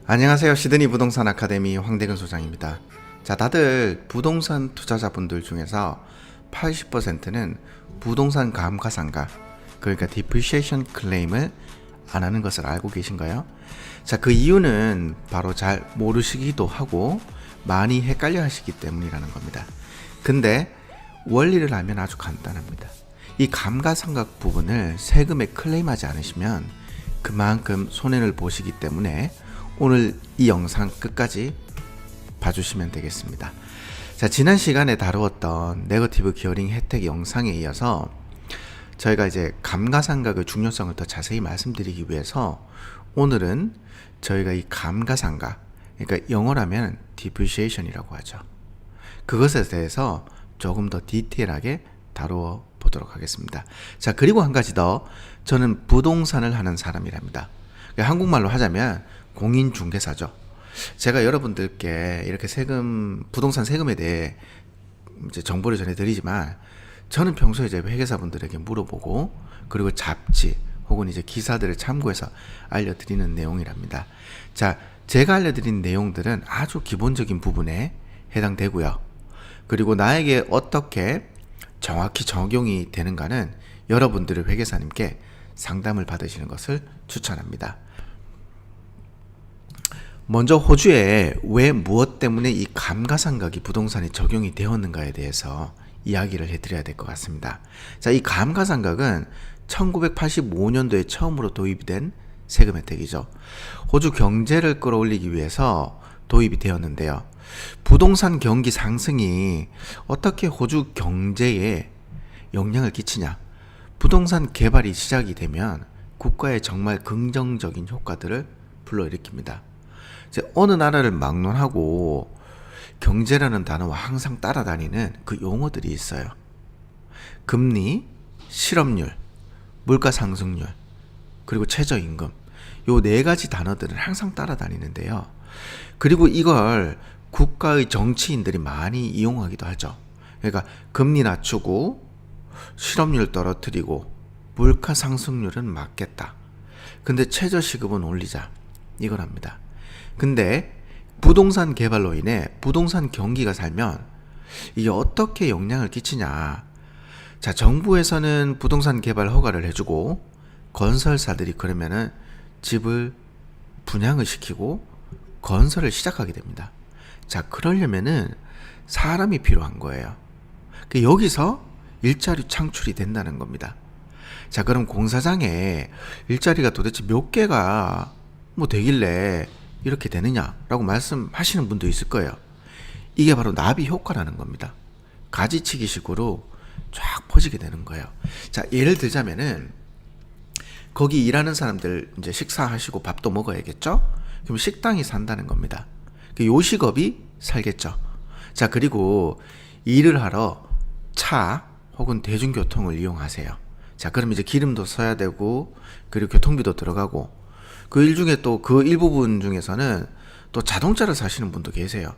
안녕하세요. 시드니 부동산 아카데미 황대근 소장입니다. 자, 다들 부동산 투자자분들 중에서 80%는 부동산 감가상각, 그러니까 디프리시에이션 클레임을 안 하는 것을 알고 계신가요? 자, 그 이유는 바로 잘 모르시기도 하고 많이 헷갈려 하시기 때문이라는 겁니다. 근데 원리를 알면 아주 간단합니다. 이 감가상각 부분을 세금에 클레임하지 않으시면 그만큼 손해를 보시기 때문에 오늘 이 영상 끝까지 봐주시면 되겠습니다. 자, 지난 시간에 다루었던 네거티브 기어링 혜택 영상에 이어서 저희가 이제 감가상각의 중요성을 더 자세히 말씀드리기 위해서 오늘은 저희가 이 감가상각, 그러니까 영어라면 depreciation이라고 하죠. 그것에 대해서 조금 더 디테일하게 다루어 보도록 하겠습니다. 자, 그리고 한 가지 더, 저는 부동산을 하는 사람이랍니다. 한국말로 하자면 공인중개사죠. 제가 여러분들께 이렇게 부동산 세금에 대해 이제 정보를 전해드리지만, 저는 평소에 이제 회계사분들에게 물어보고, 그리고 잡지 혹은 이제 기사들을 참고해서 알려드리는 내용이랍니다. 자, 제가 알려드린 내용들은 아주 기본적인 부분에 해당되고요. 그리고 나에게 어떻게 정확히 적용이 되는가는 여러분들의 회계사님께 상담을 받으시는 것을 추천합니다. 먼저 호주에 왜 무엇 때문에 이 감가상각이 부동산에 적용이 되었는가에 대해서 이야기를 해드려야 될 것 같습니다. 자, 이 감가상각은 1985년도에 처음으로 도입이 된 세금 혜택이죠. 호주 경제를 끌어올리기 위해서 도입이 되었는데요. 부동산 경기 상승이 어떻게 호주 경제에 영향을 끼치냐? 부동산 개발이 시작이 되면 국가에 정말 긍정적인 효과들을 불러일으킵니다. 이제 어느 나라를 막론하고 경제라는 단어와 항상 따라다니는 그 용어들이 있어요. 금리, 실업률, 물가 상승률, 그리고 최저임금. 요 네 가지 단어들은 항상 따라다니는데요. 그리고 이걸 국가의 정치인들이 많이 이용하기도 하죠. 그러니까 금리 낮추고 실업률 떨어뜨리고 물가 상승률은 막겠다. 근데 최저시급은 올리자. 이걸 합니다. 근데 부동산 개발로 인해 부동산 경기가 살면 이게 어떻게 영향을 끼치냐. 자, 정부에서는 부동산 개발 허가를 해주고 건설사들이 그러면은 집을 분양을 시키고 건설을 시작하게 됩니다. 자, 그러려면은 사람이 필요한 거예요. 여기서 일자리 창출이 된다는 겁니다. 자, 그럼 공사장에 일자리가 도대체 몇 개가 되길래 이렇게 되느냐라고 말씀하시는 분도 있을 거예요. 이게 바로 나비 효과라는 겁니다. 가지치기 식으로 쫙 퍼지게 되는 거예요. 자, 예를 들자면은 거기 일하는 사람들 이제 식사하시고 밥도 먹어야겠죠? 그럼 식당이 산다는 겁니다. 요식업이 살겠죠. 자, 그리고 일을 하러 차 혹은 대중교통을 이용하세요. 자, 그럼 이제 기름도 써야 되고, 그리고 교통비도 들어가고, 그 일 중에 또 그 일부분 중에서는 또 자동차를 사시는 분도 계세요.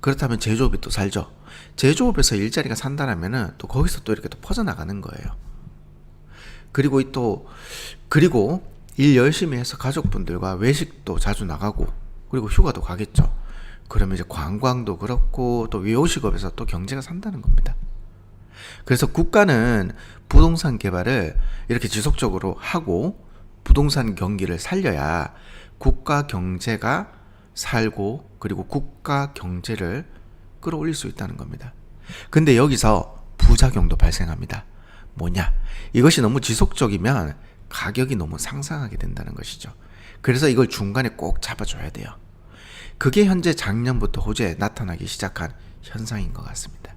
그렇다면 제조업이 또 살죠. 제조업에서 일자리가 산다라면은 또 거기서 또 이렇게 또 퍼져나가는 거예요. 그리고 일 열심히 해서 가족분들과 외식도 자주 나가고, 그리고 휴가도 가겠죠. 그러면 이제 관광도 그렇고 또 요식업에서 또 경제가 산다는 겁니다. 그래서 국가는 부동산 개발을 이렇게 지속적으로 하고 부동산 경기를 살려야 국가 경제가 살고, 그리고 국가 경제를 끌어올릴 수 있다는 겁니다. 근데 여기서 부작용도 발생합니다. 뭐냐? 이것이 너무 지속적이면 가격이 너무 상승하게 된다는 것이죠. 그래서 이걸 중간에 꼭 잡아줘야 돼요. 그게 현재 작년부터 호주에 나타나기 시작한 현상인 것 같습니다.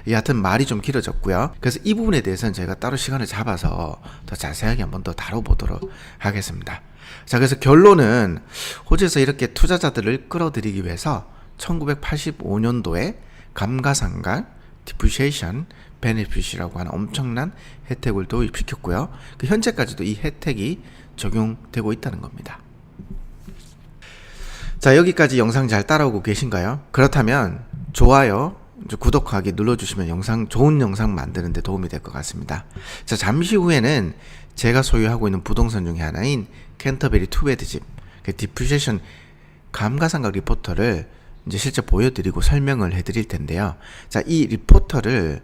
여하튼 말이 좀 길어졌고요. 그래서 이 부분에 대해서는 제가 따로 시간을 잡아서 더 자세하게 한번 더 다뤄보도록 하겠습니다. 자, 그래서 결론은 호주에서 이렇게 투자자들을 끌어들이기 위해서 1985년도에 감가상각 디프리시에이션 베네핏이라고 하는 엄청난 혜택을 도입시켰고요. 현재까지도 이 혜택이 적용되고 있다는 겁니다. 자, 여기까지 영상 잘 따라오고 계신가요? 그렇다면 좋아요, 구독하기 눌러주시면 좋은 영상 만드는 데 도움이 될 것 같습니다. 자, 잠시 후에는 제가 소유하고 있는 부동산 중에 하나인 캔터베리 투베드집 디프리시에이션 감가상각 리포터를 이제 실제 보여드리고 설명을 해드릴 텐데요. 자, 이 리포터를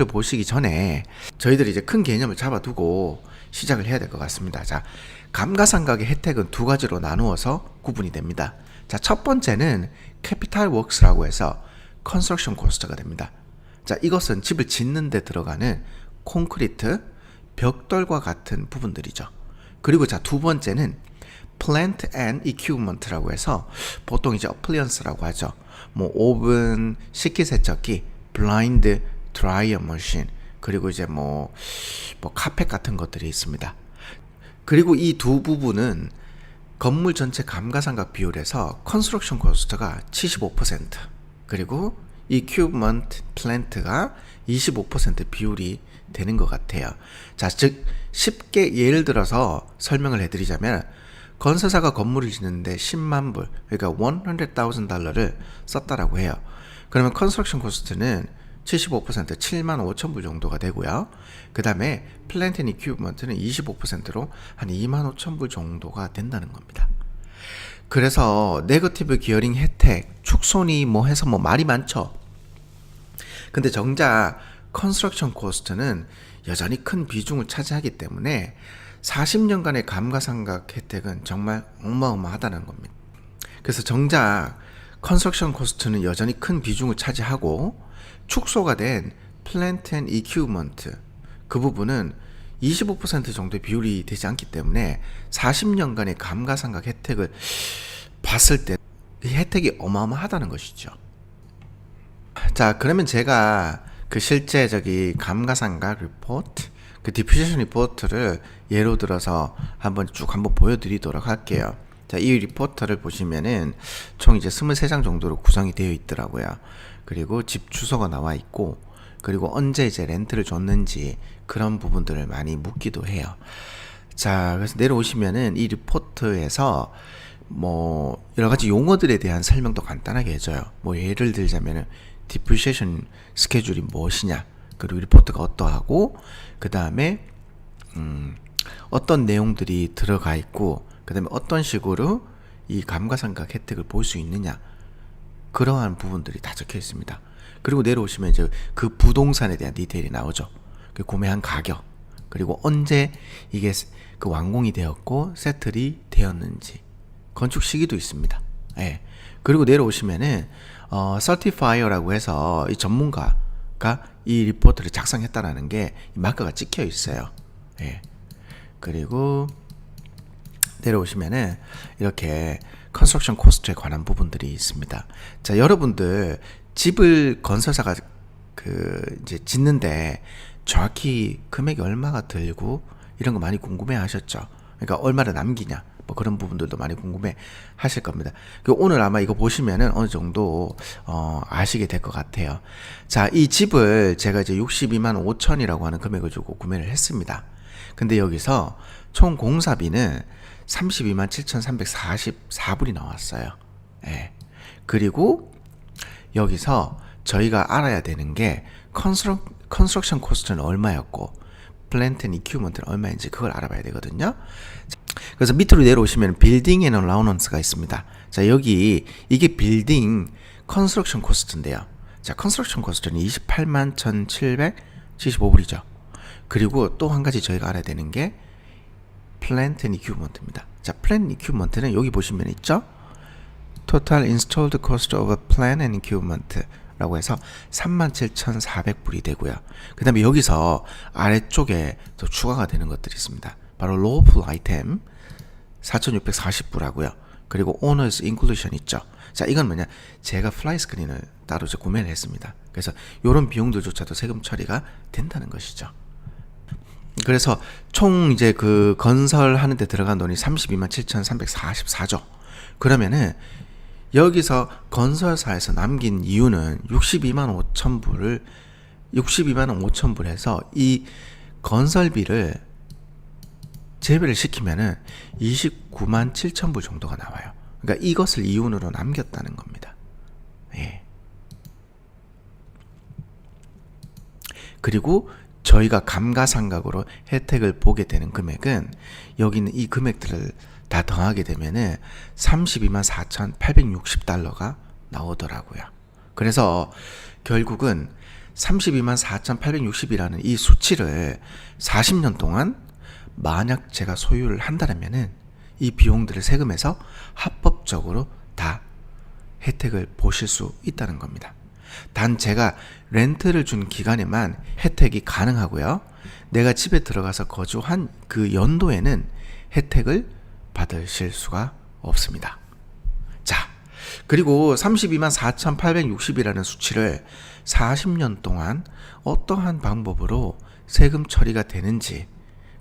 보시기 전에 저희들이 이제 큰 개념을 잡아두고 시작을 해야 될 것 같습니다. 자, 감가상각의 혜택은 두 가지로 나누어서 구분이 됩니다. 자, 첫 번째는 캐피탈 웍스라고 해서 컨스트럭션 코스트가 됩니다. 자, 이것은 집을 짓는 데 들어가는 콘크리트, 벽돌과 같은 부분들이죠. 그리고 자, 두 번째는 Plant and Equipment라고 해서 보통 이제 appliance라고 하죠. 뭐 오븐, 식기세척기, 블라인드 드라이어 머신, 그리고 이제 뭐 카펫 같은 것들이 있습니다. 그리고 이 두 부분은 건물 전체 감가상각 비율에서 컨스트럭션 코스트가 75%, 그리고 equipment plant가 25% 비율이 되는 것 같아요. 자, 즉 쉽게 예를 들어서 설명을 해드리자면 건설사가 건물을 짓는데 10만 불, 그러니까 $100,000를 썼다라고 해요. 그러면 컨스트럭션 코스트는 75% 7만 5천 불 정도가 되고요. 그 다음에 플랜트 앤 이퀴프먼트는 25%로 한 2만 5천 불 정도가 된다는 겁니다. 그래서 네거티브 기어링 혜택, 축손이 뭐 해서 뭐 말이 많죠. 근데 정작 컨스트럭션 코스트는 여전히 큰 비중을 차지하기 때문에 40년간의 감가상각 혜택은 정말 어마어마하다는 겁니다. 그래서 정작 컨스트럭션 코스트는 여전히 큰 비중을 차지하고 축소가 된 플랜트 앤 이퀴프먼트, 그 부분은 25% 정도의 비율이 되지 않기 때문에 40년간의 감가상각 혜택을 봤을 때 이 혜택이 어마어마하다는 것이죠. 자, 그러면 제가 그 실제 감가상각 리포트, 그 디프리시에이션 리포트를 예로 들어서 한번 보여드리도록 할게요. 자, 이 리포터를 보시면은 총 이제 23장 정도로 구성이 되어 있더라고요. 그리고 집 주소가 나와 있고, 그리고 언제 이제 렌트를 줬는지 그런 부분들을 많이 묻기도 해요. 자, 그래서 내려오시면은 이 리포트에서 뭐 여러 가지 용어들에 대한 설명도 간단하게 해줘요. 뭐 예를 들자면은 디프리시에이션 스케줄이 무엇이냐, 그리고 리포트가 어떠하고, 그 다음에 어떤 내용들이 들어가 있고, 그 다음에 어떤 식으로 이 감가상각 혜택을 볼 수 있느냐, 그러한 부분들이 다 적혀 있습니다. 그리고 내려오시면 이제 그 부동산에 대한 디테일이 나오죠. 그 구매한 가격, 그리고 언제 이게 그 완공이 되었고 세틀이 되었는지, 건축 시기도 있습니다. 예. 그리고 내려오시면은 서티파이어라고 해서 이 전문가가 이 리포트를 작성했다라는 게 마크가 찍혀 있어요. 예. 그리고 내려오시면은 이렇게 컨스트럭션 코스트에 관한 부분들이 있습니다. 자, 여러분들 집을 건설사가 이제 짓는데 정확히 금액이 얼마가 들고 이런 거 많이 궁금해 하셨죠. 그러니까 얼마를 남기냐, 뭐 그런 부분들도 많이 궁금해 하실 겁니다. 오늘 아마 이거 보시면은 어느 정도 아시게 될 것 같아요. 자, 이 집을 제가 이제 62만 5천이라고 하는 금액을 주고 구매를 했습니다. 근데 여기서 총 공사비는 32만 7,344불이 나왔어요. 예. 그리고 여기서 저희가 알아야 되는 게 컨스트럭션 코스트는 얼마였고 플랜트 앤 이퀴프먼트는 얼마인지 그걸 알아봐야 되거든요. 그래서 밑으로 내려오시면 빌딩 앤 어라우넌스가 있습니다. 자, 여기 이게 빌딩 컨스트럭션 코스트인데요. 자, 컨스트럭션 코스트는 28만 1,775불이죠. 그리고 또 한 가지 저희가 알아야 되는 게 플랜트 앤 이퀴프먼트입니다. 자, 플랜트 앤 이퀴프먼트는 여기 보시면 있죠. Total installed cost of a plant and equipment 라고 해서 37,400불이 되고요. 그 다음에 여기서 아래쪽에 또 추가가 되는 것들이 있습니다. 바로 lawful item 4,640불 하고요. 그리고 owners inclusion 있죠. 자, 이건 뭐냐, 제가 플라이 스크린을 따로 이제 구매를 했습니다. 그래서 이런 비용들조차도 세금 처리가 된다는 것이죠. 그래서 총 이제 그 건설하는 데 들어간 돈이 32만 7,344죠. 그러면은 여기서 건설사에서 남긴 이유는 62만 5천 불에서 이 건설비를 제외를 시키면은 29만 7천 불 정도가 나와요. 그러니까 이것을 이윤으로 남겼다는 겁니다. 예. 그리고 저희가 감가상각으로 혜택을 보게 되는 금액은 여기 있는 이 금액들을 다 더하게 되면은 32만 4,860달러가 나오더라고요. 그래서 결국은 32만 4,860이라는 이 수치를 40년 동안 만약 제가 소유를 한다면은 이 비용들을 세금에서 합법적으로 다 혜택을 보실 수 있다는 겁니다. 단 제가 렌트를 준 기간에만 혜택이 가능하고요. 내가 집에 들어가서 거주한 그 연도에는 혜택을 받으실 수가 없습니다. 자, 그리고 32만 4,860이라는 수치를 40년 동안 어떠한 방법으로 세금 처리가 되는지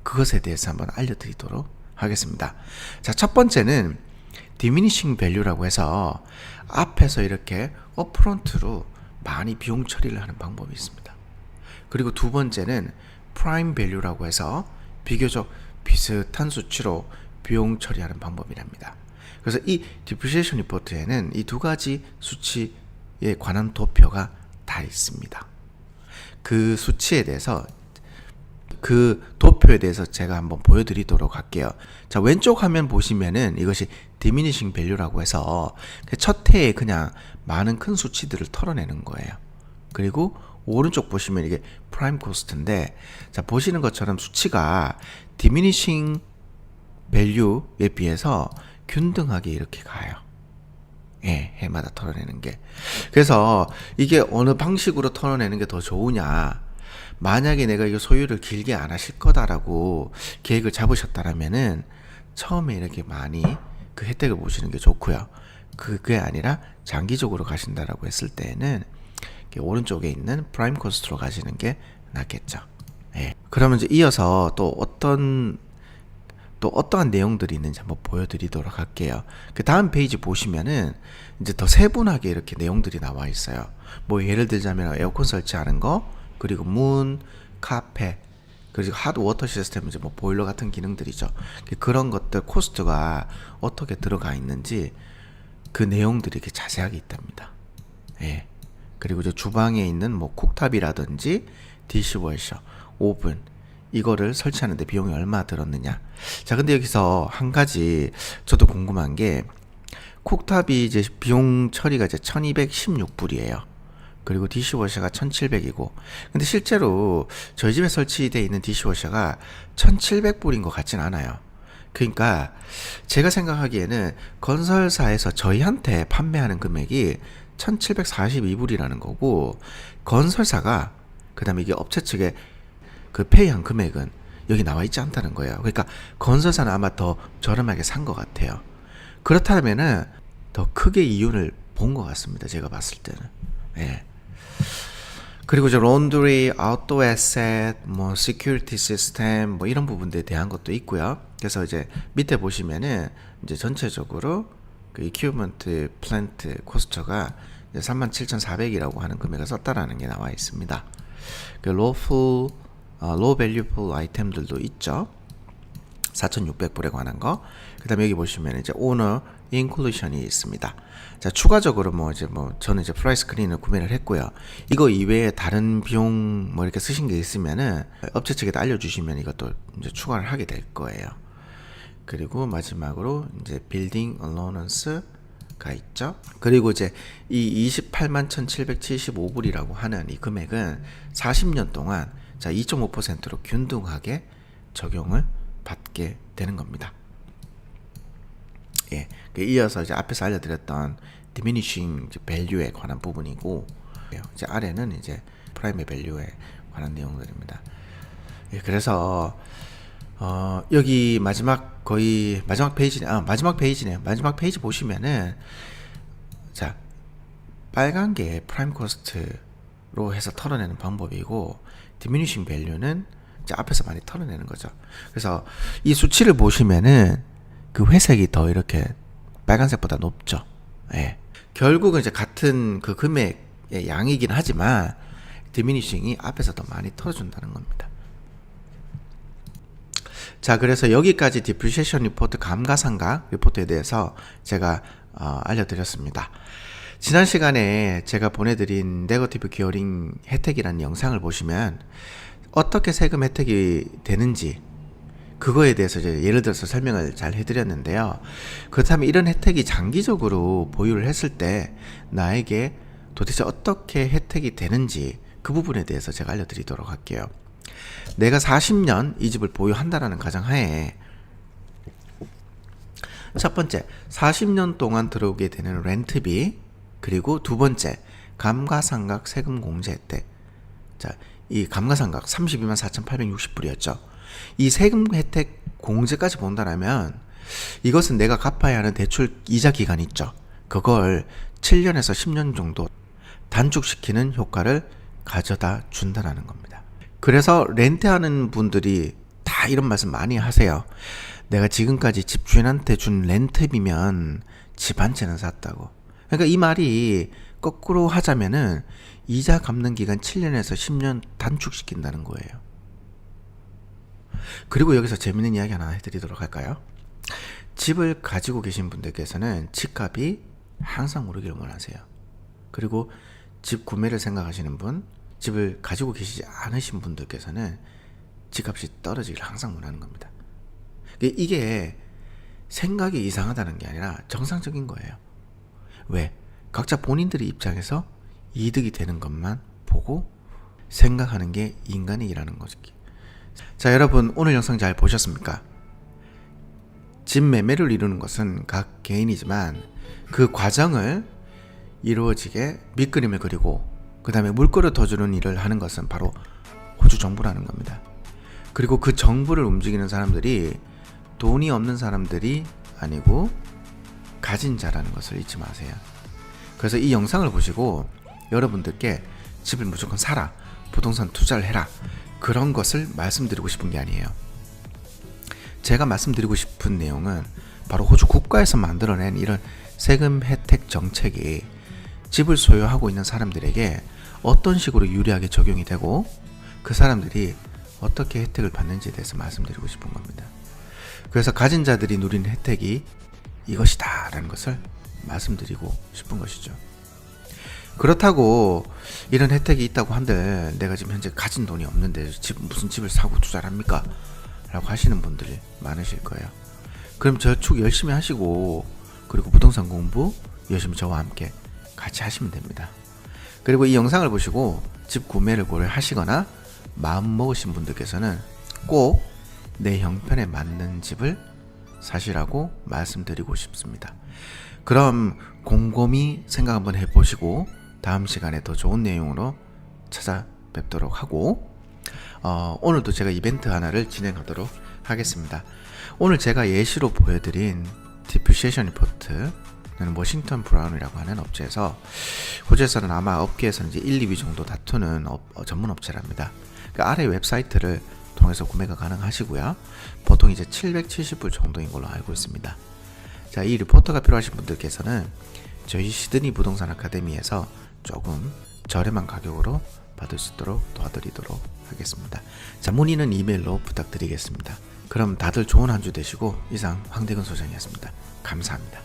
그것에 대해서 한번 알려드리도록 하겠습니다. 자, 첫 번째는 디미니싱 밸류라고 해서 앞에서 이렇게 업프론트로 많이 비용 처리를 하는 방법이 있습니다. 그리고 두 번째는 프라임 밸류라고 해서 비교적 비슷한 수치로 비용 처리하는 방법이랍니다. 그래서 이 디프리시에이션 리포트에는 이 두 가지 수치에 관한 도표가 다 있습니다. 그 수치에 대해서 그 도표에 대해서 제가 한번 보여드리도록 할게요. 자, 왼쪽 화면 보시면은 이것이 디미니싱 밸류라고 해서 첫 해에 그냥 많은 큰 수치들을 털어내는 거예요. 그리고 오른쪽 보시면 이게 프라임 코스트인데, 자, 보시는 것처럼 수치가 디미니싱 밸류에 비해서 균등하게 이렇게 가요. 예, 해마다 털어내는 게. 그래서 이게 어느 방식으로 털어내는 게 더 좋으냐, 만약에 내가 이거 소유를 길게 안 하실 거다라고 계획을 잡으셨다라면은 처음에 이렇게 많이 그 혜택을 보시는 게 좋고요. 그게 아니라 장기적으로 가신다라고 했을 때는 오른쪽에 있는 프라임 코스트로 가시는 게 낫겠죠. 예. 그러면 이제 이어서 또 어떠한 내용들이 있는지 한번 보여드리도록 할게요. 그 다음 페이지 보시면은 이제 더 세분하게 이렇게 내용들이 나와 있어요. 뭐 예를 들자면 에어컨 설치하는 거, 그리고 문, 카페, 그리고 핫 워터 시스템, 이제 뭐 보일러 같은 기능들이죠. 그런 것들 코스트가 어떻게 들어가 있는지 그 내용들이 이렇게 자세하게 있답니다. 예. 그리고 이제 주방에 있는 뭐 쿡탑이라든지 디시워셔, 오븐, 이거를 설치하는데 비용이 얼마 들었느냐. 자, 근데 여기서 한 가지 저도 궁금한 게, 쿡탑이 이제 비용 처리가 이제 1216불이에요. 그리고 디시워셔가 1700이고, 근데 실제로 저희 집에 설치되어 있는 디시워셔가 1700불인 것 같진 않아요. 그러니까 제가 생각하기에는 건설사에서 저희한테 판매하는 금액이 1742불이라는 거고, 건설사가 그 다음에 이게 업체 측에 그 페이한 금액은 여기 나와 있지 않다는 거예요. 그러니까 건설사는 아마 더 저렴하게 산 것 같아요. 그렇다면은 더 크게 이윤을 본 것 같습니다. 제가 봤을 때는. 예. 그리고 이제 론드리, 아웃도어 에셋, 뭐 시큐리티 시스템, 뭐 이런 부분들에 대한 것도 있고요. 그래서 이제 밑에 보시면은 이제 전체적으로 그 이큐먼트 플랜트 코스트가 37,400이라고 하는 금액을 썼다라는 게 나와 있습니다. 그 low valuable 아이템들도 있죠. 4,600불에 관한 거. 그 다음에 여기 보시면 이제 오너 인클루션이 있습니다. 자, 추가적으로 저는 이제 프라이스 스크린을 구매를 했고요. 이거 이외에 다른 비용 뭐 이렇게 쓰신 게 있으면은 업체 측에다 알려주시면 이것도 이제 추가를 하게 될 거예요. 그리고 마지막으로 이제 빌딩 얼로넌스가 있죠. 그리고 이제 이 28만 1,775불이라고 하는 이 금액은 40년 동안 자 2.5%로 균등하게 적용을 받게 되는 겁니다. 예, 이어서 이제 앞에서 알려드렸던 diminishing value에 관한 부분이고, 이제 아래는 이제 prime value에 관한 내용들입니다. 예, 그래서 여기 마지막 페이지네요. 마지막 페이지 보시면은 자 빨간 게 프라임 코스트로 해서 털어내는 방법이고, diminishing value는 이제 앞에서 많이 털어내는 거죠. 그래서 이 수치를 보시면은 그 회색이 더 이렇게 빨간색보다 높죠. 예. 결국은 이제 같은 그 금액의 양이긴 하지만 디미니싱이 앞에서 더 많이 털어준다는 겁니다. 자, 그래서 여기까지 디프리시에이션 리포트 감가상각 리포트에 대해서 제가 알려드렸습니다. 지난 시간에 제가 보내드린 네거티브 기어링 혜택이라는 영상을 보시면 어떻게 세금 혜택이 되는지 그거에 대해서 이제 예를 들어서 설명을 잘 해드렸는데요. 그렇다면 이런 혜택이 장기적으로 보유를 했을 때 나에게 도대체 어떻게 혜택이 되는지 그 부분에 대해서 제가 알려드리도록 할게요. 내가 40년 이 집을 보유한다라는 가정하에 첫 번째 40년 동안 들어오게 되는 렌트비, 그리고 두 번째 감가상각 세금 공제 혜택. 자, 이 감가상각 32만 4,860불이었죠. 이 세금 혜택 공제까지 본다면 이것은 내가 갚아야 하는 대출 이자 기간 있죠. 그걸 7년에서 10년 정도 단축시키는 효과를 가져다 준다는 겁니다. 그래서 렌트하는 분들이 다 이런 말씀 많이 하세요. 내가 지금까지 집주인한테 준 렌트비면 집 한 채는 샀다고. 그러니까 이 말이 거꾸로 하자면은 이자 갚는 기간 7년에서 10년 단축시킨다는 거예요. 그리고 여기서 재밌는 이야기 하나 해드리도록 할까요? 집을 가지고 계신 분들께서는 집값이 항상 오르기를 원하세요. 그리고 집 구매를 생각하시는 분, 집을 가지고 계시지 않으신 분들께서는 집값이 떨어지기를 항상 원하는 겁니다. 이게 생각이 이상하다는 게 아니라 정상적인 거예요. 왜? 각자 본인들의 입장에서 이득이 되는 것만 보고 생각하는 게 인간의 일하는 거지. 자, 여러분 오늘 영상 잘 보셨습니까? 집 매매를 이루는 것은 각 개인이지만 그 과정을 이루어지게 밑그림을 그리고 그 다음에 물꼬를 더 주는 일을 하는 것은 바로 호주 정부라는 겁니다. 그리고 그 정부를 움직이는 사람들이 돈이 없는 사람들이 아니고 가진 자라는 것을 잊지 마세요. 그래서 이 영상을 보시고 여러분들께 집을 무조건 사라, 부동산 투자를 해라, 그런 것을 말씀드리고 싶은 게 아니에요. 제가 말씀드리고 싶은 내용은 바로 호주 국가에서 만들어낸 이런 세금 혜택 정책이 집을 소유하고 있는 사람들에게 어떤 식으로 유리하게 적용이 되고 그 사람들이 어떻게 혜택을 받는지에 대해서 말씀드리고 싶은 겁니다. 그래서 가진 자들이 누리는 혜택이 이것이다 라는 것을 말씀드리고 싶은 것이죠. 그렇다고 이런 혜택이 있다고 한들 내가 지금 현재 가진 돈이 없는데 무슨 집을 사고 투자를 합니까? 라고 하시는 분들이 많으실 거예요. 그럼 저축 열심히 하시고 그리고 부동산 공부 열심히 저와 함께 같이 하시면 됩니다. 그리고 이 영상을 보시고 집 구매를 고려하시거나 마음 먹으신 분들께서는 꼭 내 형편에 맞는 집을 사시라고 말씀드리고 싶습니다. 그럼 곰곰이 생각 한번 해보시고 다음 시간에 더 좋은 내용으로 찾아뵙도록 하고 오늘도 제가 이벤트 하나를 진행하도록 하겠습니다. 오늘 제가 예시로 보여드린 디프리시에이션 리포트는 워싱턴 브라운이라고 하는 업체에서 호주에서는 아마 업계에서는 이제 1, 2위 정도 다투는 전문 업체랍니다. 그 아래 웹사이트를 통해서 구매가 가능하시고요. 보통 이제 770불 정도인 걸로 알고 있습니다. 자, 이 리포터가 필요하신 분들께서는 저희 시드니 부동산 아카데미에서 조금 저렴한 가격으로 받을 수 있도록 도와드리도록 하겠습니다. 자, 문의는 이메일로 부탁드리겠습니다. 그럼 다들 좋은 한 주 되시고 이상 황대근 소장이었습니다. 감사합니다.